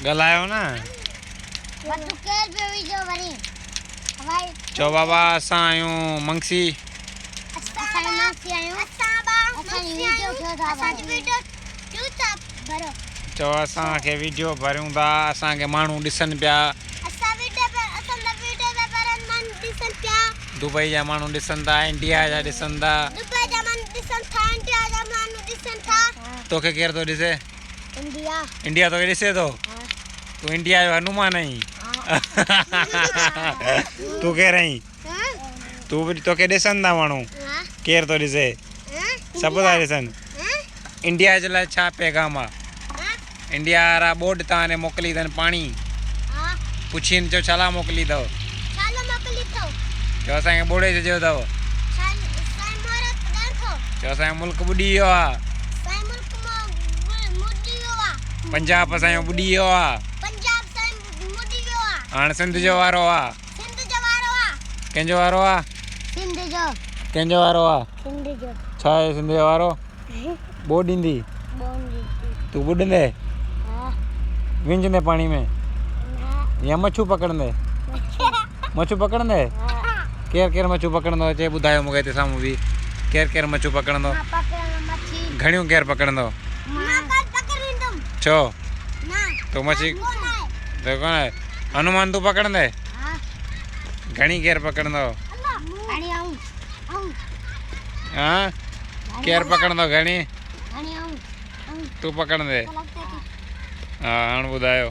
गलायो ना बटू केर पे वीडियो बनी हवाई चो बाबा असां आहियूं मंगसी असां मंगसी आहियूं असां वीडियो थियो था असां वीडियो थियो था भरो चो असांखे वीडियो भरियूं था असांखे माण्हू ॾिसनि पिया असां वीडियो पे परन मन ॾिसनि पिया दुबई जा माण्हू ॾिसनि था इंडिया जा ॾिसनि था दुबई जा माण्हू ॾिसनि था इंडिया जा माण्हू ॾिसनि था तोखे केरु थो ॾिसे इंडिया तोखे ॾिसे थो तू इंडिया जो हनुमान आहीं तू केरु आहीं तू बि तोखे ॾिसनि था माण्हू केरु थो ॾिसे सभु था ॾिसनि इंडिया जे लाइ छा पैगाम आहे इंडिया वारा बोट तव्हां मोकिली अथनि पाणी पुछीनि चओ छा लाइ मोकिली अथव चओ असांखे ॿोड़े छॾियो अथव चओ असांजो मुल्क ॿुॾी वियो आहे पंजाब असांजो ॿुॾी वियो आहे हाणे सिंध जो वारो आहे कंहिंजो वारो आहे कंहिंजो वारो आहे छा आहे सिंध जो वारो ॿोॾ ईंदी तू ॿुॾंदे विंजंदे पाणी में या मच्छू पकड़ंदे मच्छू पकड़ंदे केरु केरु मच्छू पकड़ंदो अचे ॿुधायो मूंखे हिते साम्हूं बि केरु केरु मच्छू पकड़ंदो घणियूं केरु पकड़ंदो छो तू मच्छी तो कोन आहे हनुमान तू पकड़ंदे घणी केरु पकड़ंदो हाँ केरु पकड़ंदो घणी तू पकड़ंदे हाँ हाणे ॿुधायो